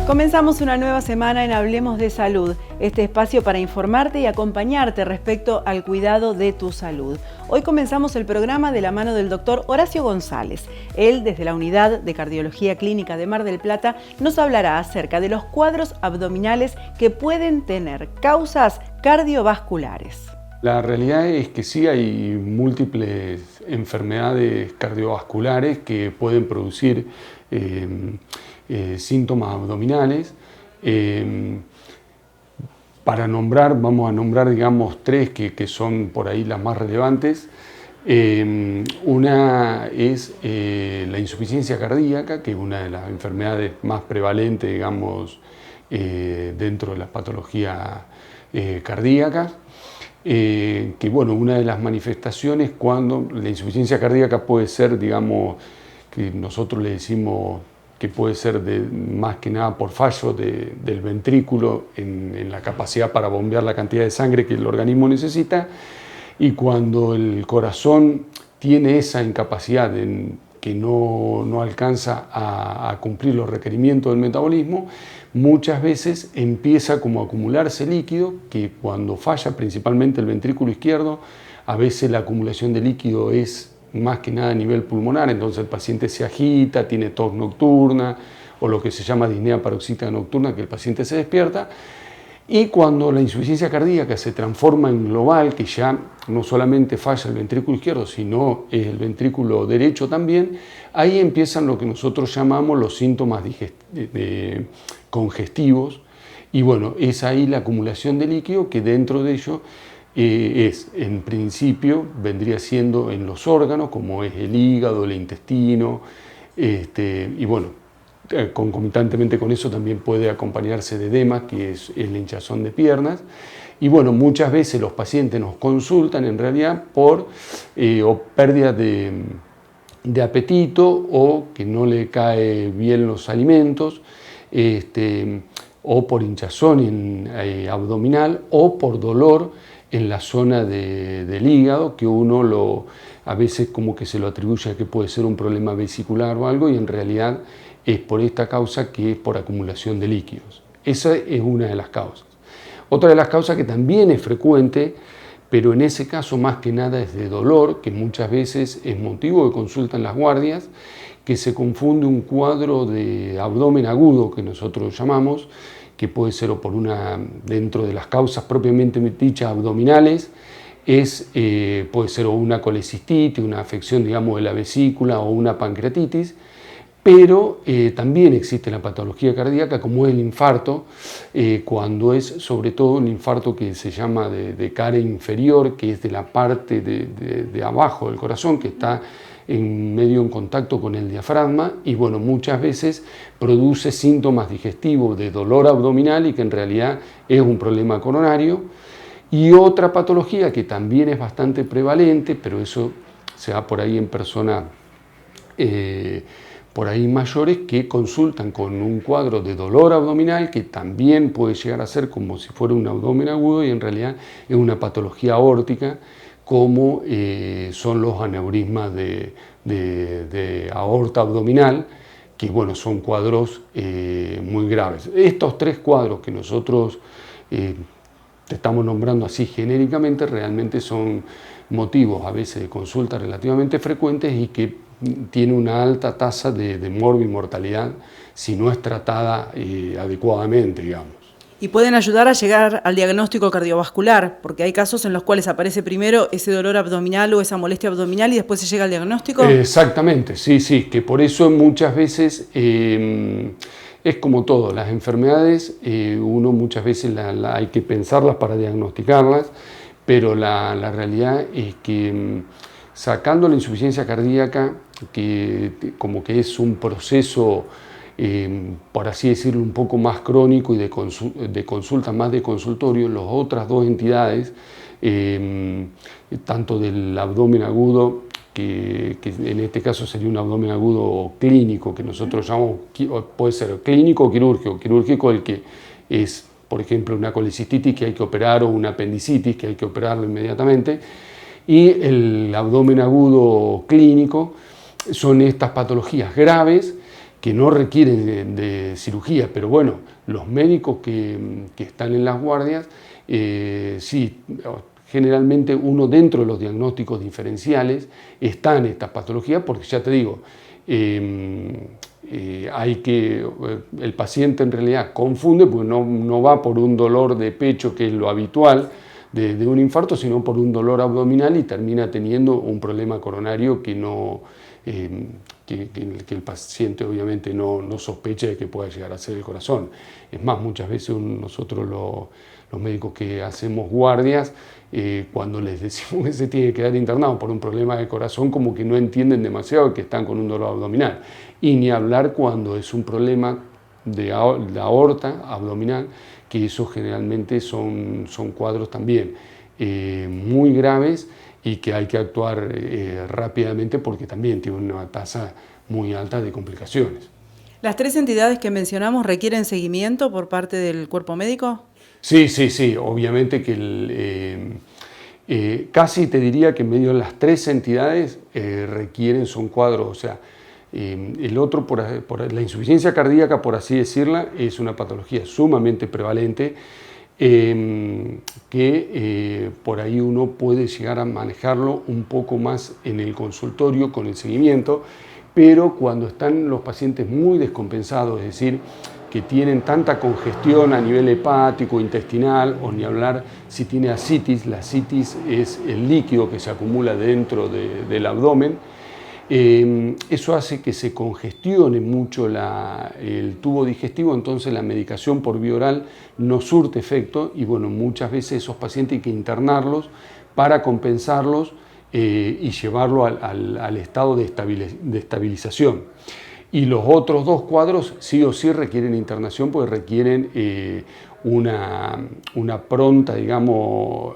Comenzamos una nueva semana en Hablemos de Salud, este espacio para informarte y acompañarte respecto al cuidado de tu salud. Hoy comenzamos el programa de la mano del doctor Horacio González. Él, desde la Unidad de Cardiología Clínica de Mar del Plata, nos hablará acerca de los cuadros abdominales que pueden tener causas cardiovasculares. La realidad es que sí hay múltiples enfermedades cardiovasculares que pueden producir síntomas abdominales. Vamos a nombrar, digamos, tres que son por ahí las más relevantes. Una es la insuficiencia cardíaca, que es una de las enfermedades más prevalentes, digamos, dentro de las patologías cardíacas. Que bueno, una de las manifestaciones cuando la insuficiencia cardíaca puede ser, digamos, que nosotros le decimos que puede ser más que nada por fallo del ventrículo en la capacidad para bombear la cantidad de sangre que el organismo necesita, y cuando el corazón tiene esa incapacidad que no alcanza a cumplir los requerimientos del metabolismo, muchas veces empieza como a acumularse líquido, que cuando falla principalmente el ventrículo izquierdo, a veces la acumulación de líquido es más que nada a nivel pulmonar, entonces el paciente se agita, tiene tos nocturna o lo que se llama disnea paroxística nocturna, que el paciente se despierta. Y cuando la insuficiencia cardíaca se transforma en global, que ya no solamente falla el ventrículo izquierdo, sino el ventrículo derecho también, ahí empiezan lo que nosotros llamamos los síntomas congestivos. Y bueno, es ahí la acumulación de líquido, que dentro de ello en principio, vendría siendo en los órganos, como es el hígado, el intestino, y bueno, concomitantemente con eso también puede acompañarse de edema, que es la hinchazón de piernas. Y bueno, muchas veces los pacientes nos consultan en realidad por o pérdida de apetito, o que no le cae bien los alimentos, o por hinchazón abdominal, o por dolor en la zona del hígado, que uno a veces como que se lo atribuye a que puede ser un problema vesicular o algo, y en realidad es por esta causa, que es por acumulación de líquidos. Esa es una de las causas. Otra de las causas que también es frecuente, pero en ese caso más que nada es de dolor, que muchas veces es motivo de consulta en las guardias, que se confunde un cuadro de abdomen agudo, que nosotros llamamos, que puede ser o por dentro de las causas propiamente dichas abdominales, puede ser o una colecistitis, una afección, digamos, de la vesícula, o una pancreatitis, pero también existe la patología cardíaca, como es el infarto, cuando es sobre todo un infarto que se llama de cara inferior, que es de la parte de abajo del corazón, que está en contacto con el diafragma, y bueno, muchas veces produce síntomas digestivos de dolor abdominal, y que en realidad es un problema coronario. Y otra patología que también es bastante prevalente, pero eso se da por ahí en personas por ahí mayores, que consultan con un cuadro de dolor abdominal, que también puede llegar a ser como si fuera un abdomen agudo, y en realidad es una patología aórtica, como son los aneurismas de aorta abdominal, que bueno, son cuadros muy graves. Estos tres cuadros que nosotros te estamos nombrando así genéricamente, realmente son motivos a veces de consulta relativamente frecuentes, y que tiene una alta tasa de morbimortalidad si no es tratada adecuadamente, digamos. Y pueden ayudar a llegar al diagnóstico cardiovascular, porque hay casos en los cuales aparece primero ese dolor abdominal o esa molestia abdominal y después se llega al diagnóstico. Exactamente, sí, que por eso muchas veces es como todo, las enfermedades uno muchas veces hay que pensarlas para diagnosticarlas, pero la realidad es que sacando la insuficiencia cardíaca, que como que es un proceso, por así decirlo, un poco más crónico y de consulta más de consultorio, las otras dos entidades, tanto del abdomen agudo, que en este caso sería un abdomen agudo clínico, que nosotros llamamos, puede ser clínico o quirúrgico. Quirúrgico el que es, por ejemplo, una colecistitis que hay que operar, o una apendicitis que hay que operarlo inmediatamente, y el abdomen agudo clínico son estas patologías graves que no requieren de cirugía, pero bueno, los médicos que están en las guardias, sí, generalmente uno dentro de los diagnósticos diferenciales está en esta patología, porque ya te digo, el paciente en realidad confunde, porque no va por un dolor de pecho, que es lo habitual de un infarto, sino por un dolor abdominal y termina teniendo un problema coronario que el paciente obviamente no sospecha de que pueda llegar a ser el corazón. Es más, muchas veces nosotros los médicos que hacemos guardias, cuando les decimos que se tiene que quedar internado por un problema de corazón, como que no entienden demasiado que están con un dolor abdominal. Y ni hablar cuando es un problema de la aorta abdominal, que eso generalmente son cuadros también muy graves y que hay que actuar rápidamente, porque también tiene una tasa muy alta de complicaciones. ¿Las 3 entidades que mencionamos requieren seguimiento por parte del cuerpo médico? Sí, obviamente que casi te diría que en medio de las 3 entidades son cuadros, o sea, el otro, por la insuficiencia cardíaca, por así decirla, es una patología sumamente prevalente, que por ahí uno puede llegar a manejarlo un poco más en el consultorio con el seguimiento, pero cuando están los pacientes muy descompensados, es decir, que tienen tanta congestión a nivel hepático, intestinal, o ni hablar si tiene ascitis. La ascitis es el líquido que se acumula dentro del abdomen. Eso hace que se congestione mucho el tubo digestivo, entonces la medicación por vía oral no surte efecto, y bueno, muchas veces esos pacientes hay que internarlos para compensarlos y llevarlo al estado de estabilización. Y los otros 2 cuadros sí o sí requieren internación, porque requieren una pronta, digamos,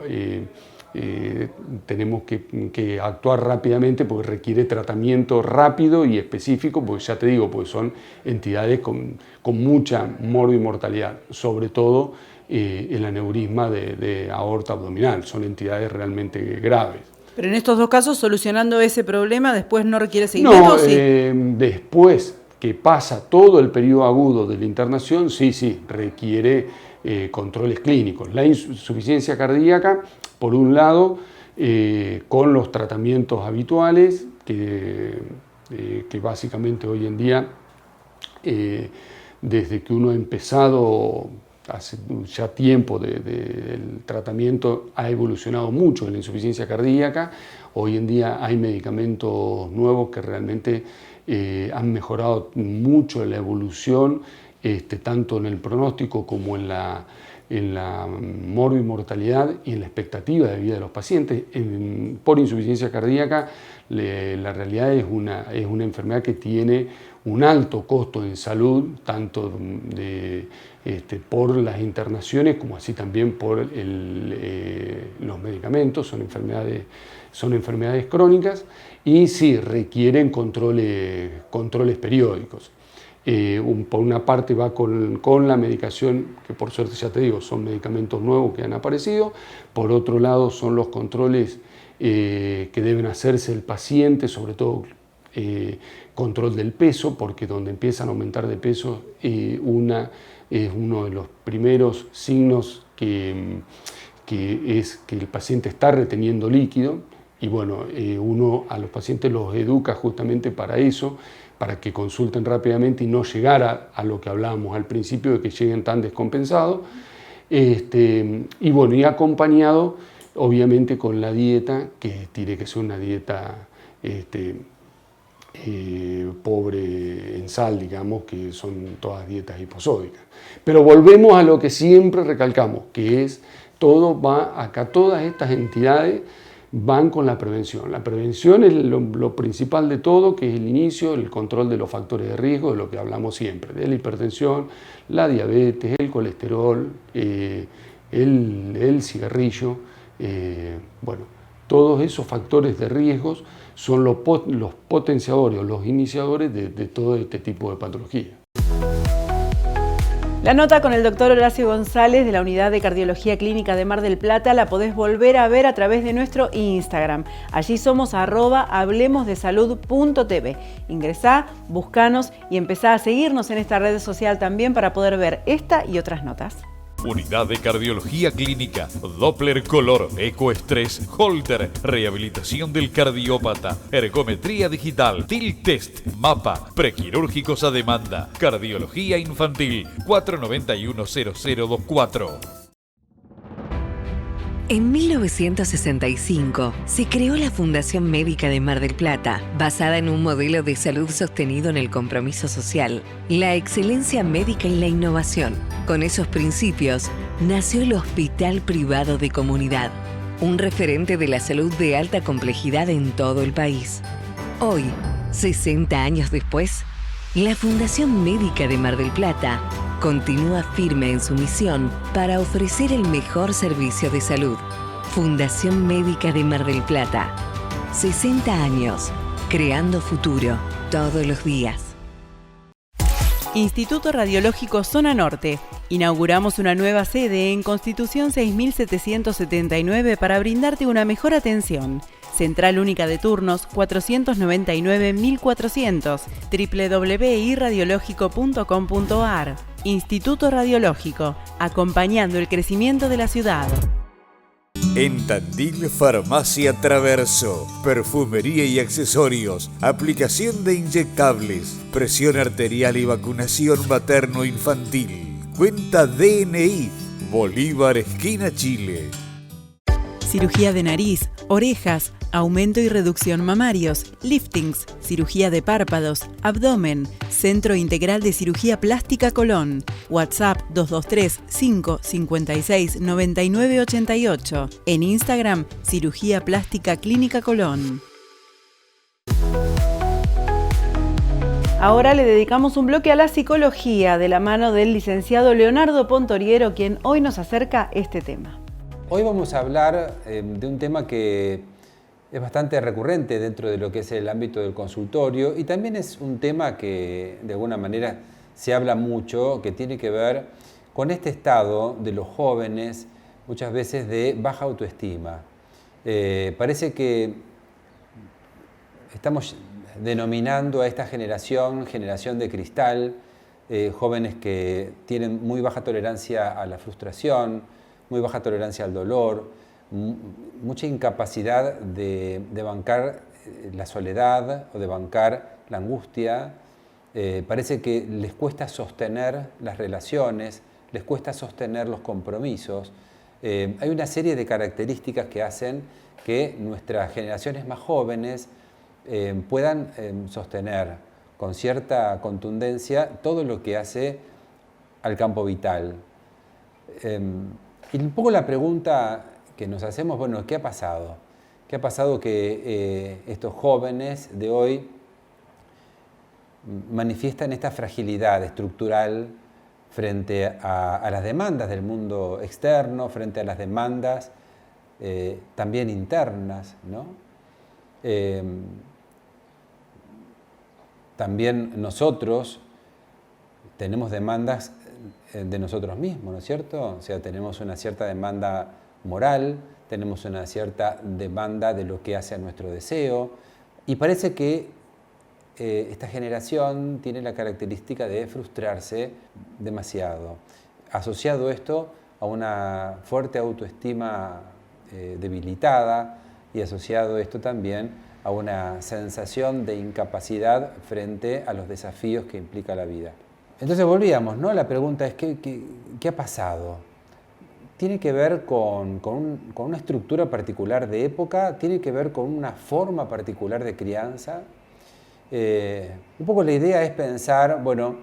tenemos que actuar rápidamente, porque requiere tratamiento rápido y específico, porque ya te digo, pues son entidades con mucha morbimortalidad, sobre todo el aneurisma de aorta abdominal, son entidades realmente graves. Pero en estos 2 casos, solucionando ese problema, ¿después no requiere seguimiento? No, ¿sí? Después que pasa todo el periodo agudo de la internación, sí, requiere controles clínicos. La insuficiencia cardíaca, por un lado, con los tratamientos habituales, que básicamente hoy en día, desde que uno ha empezado hace ya tiempo el tratamiento ha evolucionado mucho en la insuficiencia cardíaca. Hoy en día hay medicamentos nuevos que realmente han mejorado mucho la evolución, tanto en el pronóstico como en la morbimortalidad y en la expectativa de vida de los pacientes. Por insuficiencia cardíaca, la realidad es una enfermedad que tiene un alto costo en salud, tanto por las internaciones como así también por los medicamentos. Son enfermedades crónicas y sí requieren controles periódicos. Por una parte va con la medicación, que por suerte ya te digo, son medicamentos nuevos que han aparecido. Por otro lado son los controles que deben hacerse el paciente, sobre todo control del peso, porque donde empiezan a aumentar de peso es uno de los primeros signos que es que el paciente está reteniendo líquido. Y bueno, uno a los pacientes los educa justamente para eso, para que consulten rápidamente y no llegar a lo que hablábamos al principio, de que lleguen tan descompensados. Y bueno, y acompañado obviamente con la dieta, que tiene que ser una dieta pobre en sal, digamos, que son todas dietas hiposódicas. Pero volvemos a lo que siempre recalcamos, que es todas estas entidades van con la prevención. La prevención es lo principal de todo, que es el inicio, el control de los factores de riesgo, de lo que hablamos siempre, de la hipertensión, la diabetes, el colesterol, el cigarrillo. Bueno, todos esos factores de riesgos son los potenciadores o los iniciadores de todo este tipo de patología. La nota con el doctor Horacio González de la Unidad de Cardiología Clínica de Mar del Plata la podés volver a ver a través de nuestro Instagram. Allí somos @hablemosdesalud.tv. Ingresá, buscanos y empezá a seguirnos en esta red social también para poder ver esta y otras notas. Unidad de Cardiología Clínica, Doppler Color, Ecoestrés, Holter, Rehabilitación del Cardiópata, Ergometría Digital, TIL Test, Mapa, Prequirúrgicos a Demanda, Cardiología Infantil, 491-0024. En 1965 se creó la Fundación Médica de Mar del Plata, basada en un modelo de salud sostenido en el compromiso social, la excelencia médica y la innovación. Con esos principios nació el Hospital Privado de Comunidad, un referente de la salud de alta complejidad en todo el país. Hoy, 60 años después, la Fundación Médica de Mar del Plata continúa firme en su misión para ofrecer el mejor servicio de salud. Fundación Médica de Mar del Plata. 60 años, creando futuro todos los días. Instituto Radiológico Zona Norte. Inauguramos una nueva sede en Constitución 6779 para brindarte una mejor atención. Central única de turnos 499-1400, www.irradiológico.com.ar. Instituto Radiológico, acompañando el crecimiento de la ciudad. En Tandil, Farmacia Traverso, perfumería y accesorios, aplicación de inyectables, presión arterial y vacunación materno-infantil. Cuenta DNI, Bolívar, esquina Chile. Cirugía de nariz, orejas, aumento y reducción mamarios, liftings, cirugía de párpados, abdomen, Centro Integral de Cirugía Plástica Colón. WhatsApp 223-556-9988. En Instagram, Cirugía Plástica Clínica Colón. Ahora le dedicamos un bloque a la psicología de la mano del licenciado Leonardo Pontoriero, quien hoy nos acerca este tema. Hoy vamos a hablar de un tema que es bastante recurrente dentro de lo que es el ámbito del consultorio y también es un tema que de alguna manera se habla mucho, que tiene que ver con este estado de los jóvenes muchas veces de baja autoestima. Parece que estamos denominando a esta generación de cristal, jóvenes que tienen muy baja tolerancia a la frustración, muy baja tolerancia al dolor, mucha incapacidad de bancar la soledad o de bancar la angustia. Parece que les cuesta sostener las relaciones, les cuesta sostener los compromisos. Hay una serie de características que hacen que nuestras generaciones más jóvenes puedan sostener con cierta contundencia todo lo que hace al campo vital. Y un poco la pregunta que nos hacemos, bueno, ¿qué ha pasado? ¿Qué ha pasado que estos jóvenes de hoy manifiestan esta fragilidad estructural frente a las demandas del mundo externo, frente a las demandas también internas, ¿no? También nosotros tenemos demandas de nosotros mismos, ¿no es cierto? O sea, tenemos una cierta demanda moral, tenemos una cierta demanda de lo que hace a nuestro deseo y parece que esta generación tiene la característica de frustrarse demasiado. Asociado esto a una fuerte autoestima debilitada y asociado esto también a una sensación de incapacidad frente a los desafíos que implica la vida. Entonces volvíamos, ¿no? La pregunta es, ¿qué ha pasado? ¿Tiene que ver con una estructura particular de época? ¿Tiene que ver con una forma particular de crianza? Un poco la idea es pensar, bueno,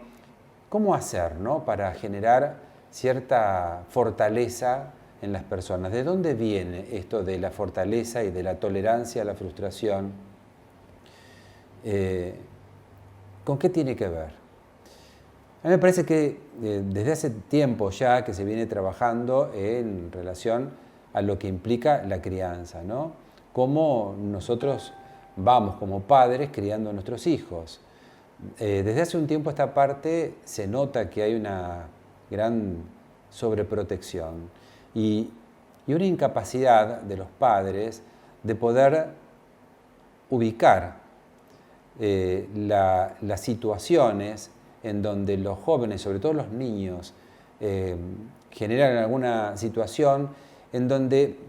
¿cómo hacer, ¿no? Para generar cierta fortaleza en las personas? ¿De dónde viene esto de la fortaleza y de la tolerancia a la frustración? ¿Con qué tiene que ver? A mí me parece que desde hace tiempo ya que se viene trabajando en relación a lo que implica la crianza, ¿no? Cómo nosotros vamos como padres criando a nuestros hijos. Desde hace un tiempo a esta parte se nota que hay una gran sobreprotección y una incapacidad de los padres de poder ubicar las situaciones en donde los jóvenes, sobre todo los niños, generan alguna situación en donde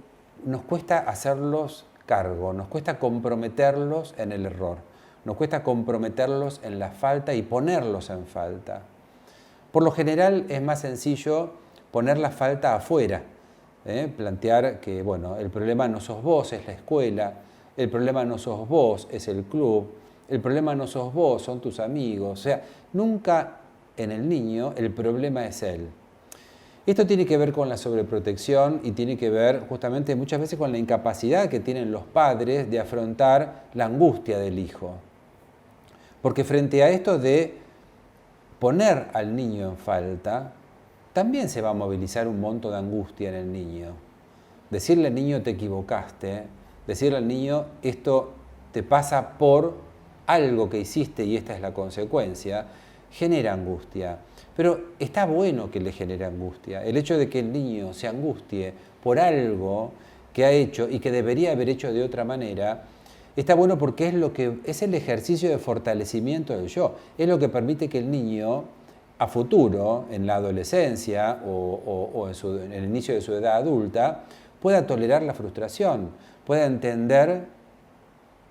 nos cuesta hacerlos cargo, nos cuesta comprometerlos en el error, nos cuesta comprometerlos en la falta y ponerlos en falta. Por lo general es más sencillo poner la falta afuera, plantear que bueno, el problema no sos vos, es la escuela, el problema no sos vos, es el club, el problema no sos vos, son tus amigos. O sea, nunca en el niño el problema es él. Esto tiene que ver con la sobreprotección y tiene que ver justamente muchas veces con la incapacidad que tienen los padres de afrontar la angustia del hijo. Porque frente a esto de poner al niño en falta, también se va a movilizar un monto de angustia en el niño. Decirle al niño te equivocaste, decirle al niño esto te pasa por algo que hiciste y esta es la consecuencia, genera angustia. Pero está bueno que le genere angustia. El hecho de que el niño se angustie por algo que ha hecho y que debería haber hecho de otra manera, está bueno porque es el ejercicio de fortalecimiento del yo. Es lo que permite que el niño, a futuro, en la adolescencia o en el inicio de su edad adulta, pueda tolerar la frustración, pueda entender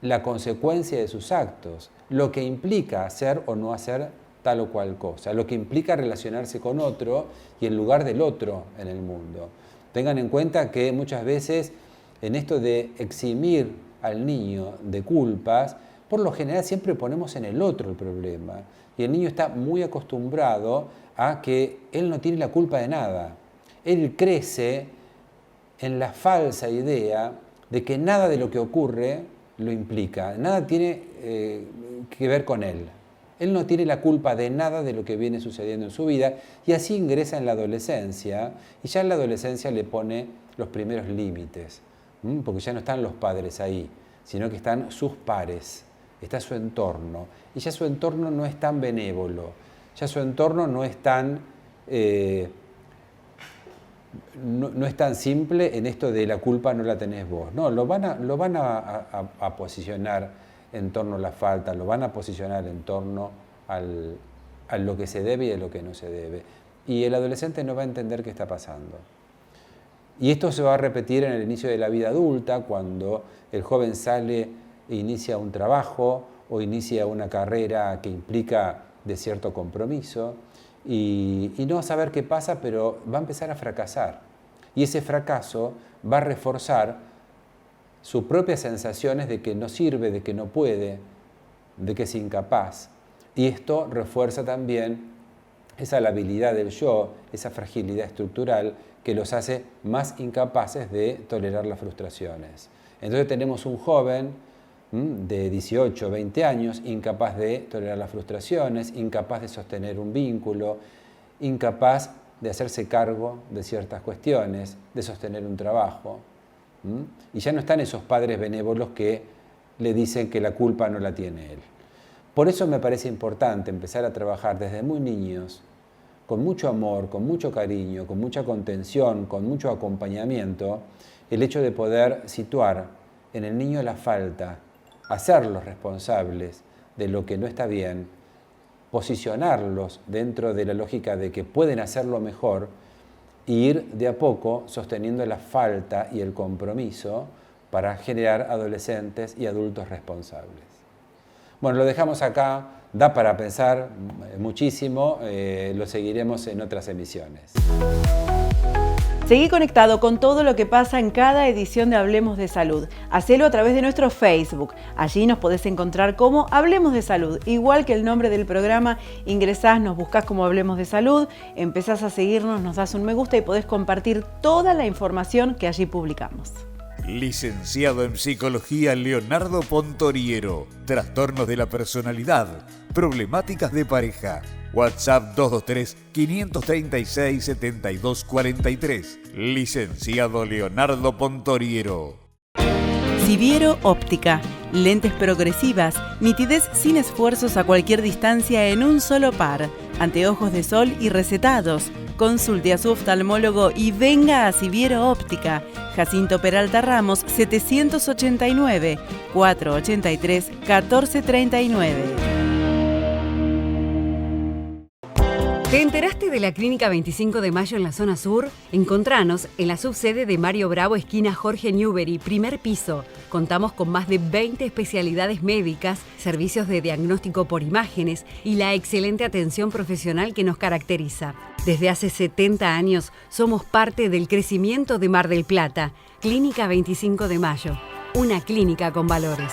la consecuencia de sus actos, lo que implica hacer o no hacer tal o cual cosa, lo que implica relacionarse con otro y el lugar del otro en el mundo. Tengan en cuenta que muchas veces en esto de eximir al niño de culpas, por lo general siempre ponemos en el otro el problema. Y el niño está muy acostumbrado a que él no tiene la culpa de nada. Él crece en la falsa idea de que nada de lo que ocurre lo implica, nada tiene que ver con él. Él no tiene la culpa de nada de lo que viene sucediendo en su vida y así ingresa en la adolescencia y ya en la adolescencia le pone los primeros límites, porque ya no están los padres ahí, sino que están sus pares, está su entorno y ya su entorno no es tan benévolo, ya su entorno no es tan, no es tan simple en esto de la culpa no la tenés vos, no, lo van a posicionar en torno a la falta, lo van a posicionar en torno a lo que se debe y a lo que no se debe. Y el adolescente no va a entender qué está pasando. Y esto se va a repetir en el inicio de la vida adulta, cuando el joven sale e inicia un trabajo o inicia una carrera que implica de cierto compromiso y no va a saber qué pasa, pero va a empezar a fracasar. Y ese fracaso va a reforzar sus propias sensaciones de que no sirve, de que no puede, de que es incapaz. Y esto refuerza también esa labilidad del yo, esa fragilidad estructural que los hace más incapaces de tolerar las frustraciones. Entonces tenemos un joven de 18, 20 años, incapaz de tolerar las frustraciones, incapaz de sostener un vínculo, incapaz de hacerse cargo de ciertas cuestiones, de sostener un trabajo. Y ya no están esos padres benévolos que le dicen que la culpa no la tiene él. Por eso me parece importante empezar a trabajar desde muy niños, con mucho amor, con mucho cariño, con mucha contención, con mucho acompañamiento, el hecho de poder situar en el niño la falta, hacerlos responsables de lo que no está bien, posicionarlos dentro de la lógica de que pueden hacerlo mejor, e ir de a poco sosteniendo la falta y el compromiso para generar adolescentes y adultos responsables. Bueno, lo dejamos acá, da para pensar muchísimo, lo seguiremos en otras emisiones. Seguí conectado con todo lo que pasa en cada edición de Hablemos de Salud. Hacelo a través de nuestro Facebook. Allí nos podés encontrar como Hablemos de Salud. Igual que el nombre del programa, ingresás, nos buscás como Hablemos de Salud, empezás a seguirnos, nos das un me gusta y podés compartir toda la información que allí publicamos. Licenciado en Psicología Leonardo Pontoriero. Trastornos de la personalidad. Problemáticas de pareja. WhatsApp 223-536-7243. Licenciado Leonardo Pontoriero. Siviero Óptica. Lentes progresivas, nitidez sin esfuerzos a cualquier distancia en un solo par. Anteojos de sol y recetados. consulte a su oftalmólogo y venga a Siviero Óptica. Jacinto Peralta Ramos, 789, 483 1439. ¿Te enteraste de la Clínica 25 de Mayo en la zona sur? Encontranos en la subsede de Mario Bravo, esquina Jorge Newbery, primer piso. Contamos con más de 20 especialidades médicas, servicios de diagnóstico por imágenes y la excelente atención profesional que nos caracteriza. Desde hace 70 años somos parte del crecimiento de Mar del Plata. Clínica 25 de Mayo, una clínica con valores.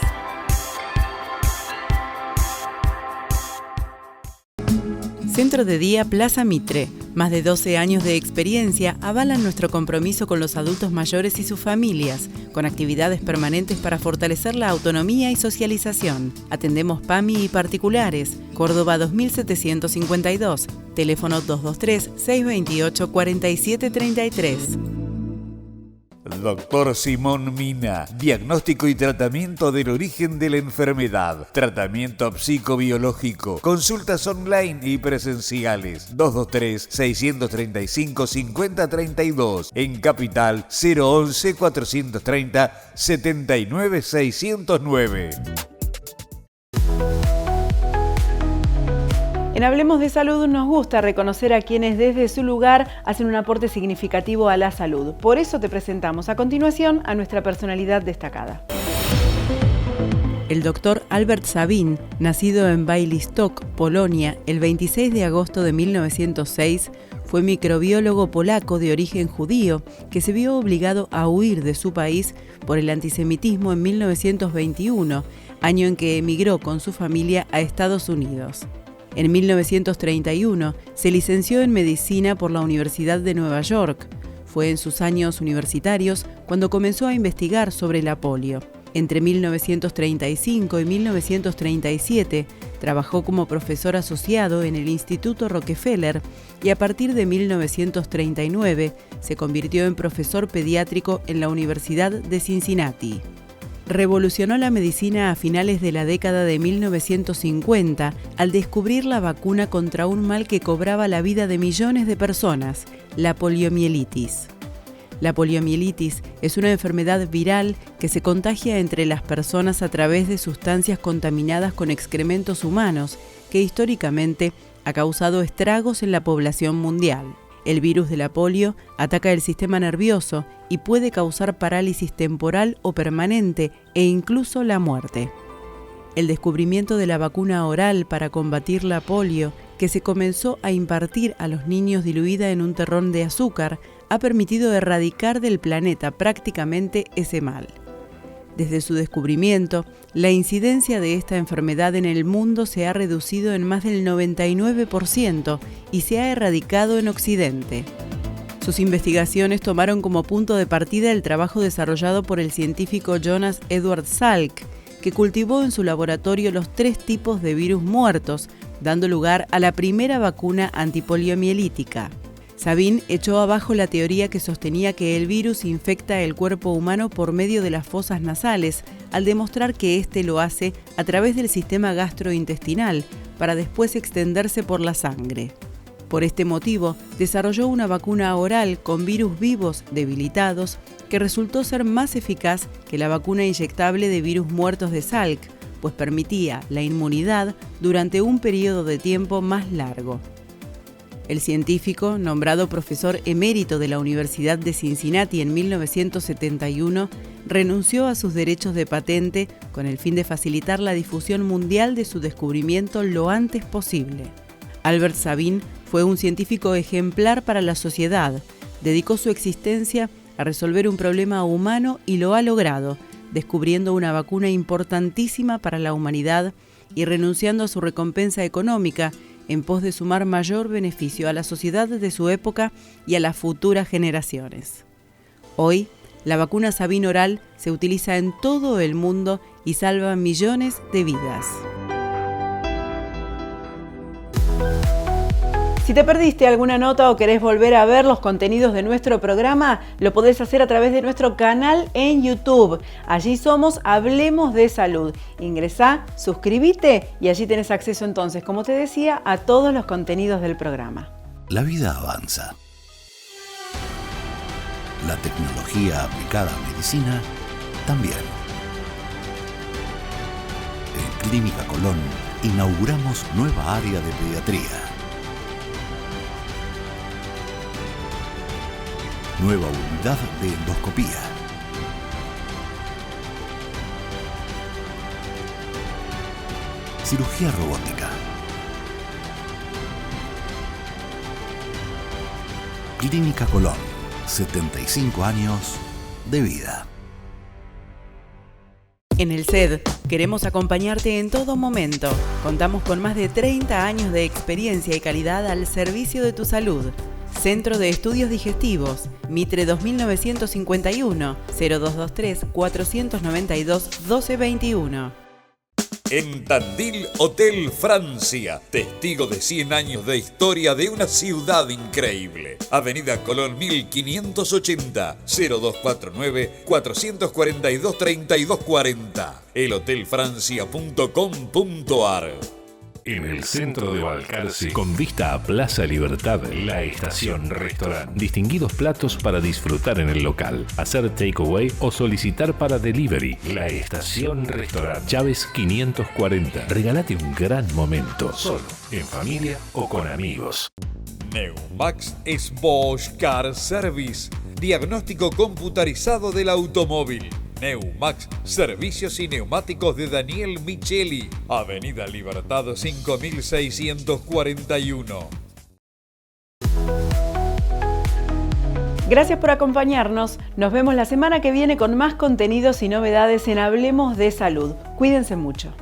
Centro de Día Plaza Mitre. Más de 12 años de experiencia avalan nuestro compromiso con los adultos mayores y sus familias, con actividades permanentes para fortalecer la autonomía y socialización. Atendemos PAMI y particulares. Córdoba 2752. Teléfono 223-628-4733. Doctor Simón Mina, diagnóstico y tratamiento del origen de la enfermedad, tratamiento psicobiológico, consultas online y presenciales, 223-635-5032, en Capital 011-430-79609. En Hablemos de Salud nos gusta reconocer a quienes desde su lugar hacen un aporte significativo a la salud. Por eso te presentamos a continuación a nuestra personalidad destacada. El doctor Albert Sabin, nacido en Białystok, Polonia, el 26 de agosto de 1906, fue microbiólogo polaco de origen judío que se vio obligado a huir de su país por el antisemitismo en 1921, año en que emigró con su familia a Estados Unidos. En 1931 se licenció en medicina por la Universidad de Nueva York. Fue en sus años universitarios cuando comenzó a investigar sobre la polio. Entre 1935 y 1937 trabajó como profesor asociado en el Instituto Rockefeller y a partir de 1939 se convirtió en profesor pediátrico en la Universidad de Cincinnati. Revolucionó la medicina a finales de la década de 1950 al descubrir la vacuna contra un mal que cobraba la vida de millones de personas, la poliomielitis. La poliomielitis es una enfermedad viral que se contagia entre las personas a través de sustancias contaminadas con excrementos humanos, que históricamente ha causado estragos en la población mundial. El virus de la polio ataca el sistema nervioso y puede causar parálisis temporal o permanente e incluso la muerte. El descubrimiento de la vacuna oral para combatir la polio, que se comenzó a impartir a los niños diluida en un terrón de azúcar, ha permitido erradicar del planeta prácticamente ese mal. Desde su descubrimiento, la incidencia de esta enfermedad en el mundo se ha reducido en más del 99% y se ha erradicado en Occidente. Sus investigaciones tomaron como punto de partida el trabajo desarrollado por el científico Jonas Edward Salk, que cultivó en su laboratorio los 3 tipos de virus muertos, dando lugar a la primera vacuna antipoliomielítica. Sabin echó abajo la teoría que sostenía que el virus infecta el cuerpo humano por medio de las fosas nasales, al demostrar que éste lo hace a través del sistema gastrointestinal, para después extenderse por la sangre. Por este motivo, desarrolló una vacuna oral con virus vivos debilitados que resultó ser más eficaz que la vacuna inyectable de virus muertos de Salk, pues permitía la inmunidad durante un periodo de tiempo más largo. El científico, nombrado profesor emérito de la Universidad de Cincinnati en 1971, renunció a sus derechos de patente con el fin de facilitar la difusión mundial de su descubrimiento lo antes posible. Albert Sabin fue un científico ejemplar para la sociedad. Dedicó su existencia a resolver un problema humano y lo ha logrado, descubriendo una vacuna importantísima para la humanidad y renunciando a su recompensa económica en pos de sumar mayor beneficio a la sociedad de su época y a las futuras generaciones. Hoy, la vacuna Sabin oral se utiliza en todo el mundo y salva millones de vidas. Si te perdiste alguna nota o querés volver a ver los contenidos de nuestro programa, lo podés hacer a través de nuestro canal en YouTube. Allí somos Hablemos de Salud. Ingresá, suscríbete y allí tenés acceso entonces, como te decía, a todos los contenidos del programa. la vida avanza. La tecnología aplicada a medicina también. En Clínica Colón inauguramos nueva área de pediatría. Nueva unidad de endoscopía. Cirugía robótica. Clínica Colón, 75 años de vida. En el CED queremos acompañarte en todo momento. Contamos con más de 30 años de experiencia y calidad al servicio de tu salud. Centro de Estudios Digestivos, Mitre 2951, 0223 492 1221. En Tandil, Hotel Francia, testigo de 100 años de historia de una ciudad increíble. Avenida Colón 1580, 0249 442 3240. elhotelfrancia.com.ar. En el centro de Balcarce, con vista a Plaza Libertad, La Estación Restaurant. Distinguidos platos para disfrutar en el local, hacer takeaway o solicitar para delivery. La Estación Restaurant. Chávez 540. Regálate un gran momento, solo, en familia o con amigos. Neumax es Bosch Car Service. Diagnóstico computarizado del automóvil. Neumax, servicios y neumáticos de Daniel Micheli. Avenida Libertad 5641. Gracias por acompañarnos. Nos vemos la semana que viene con más contenidos y novedades en Hablemos de Salud. Cuídense mucho.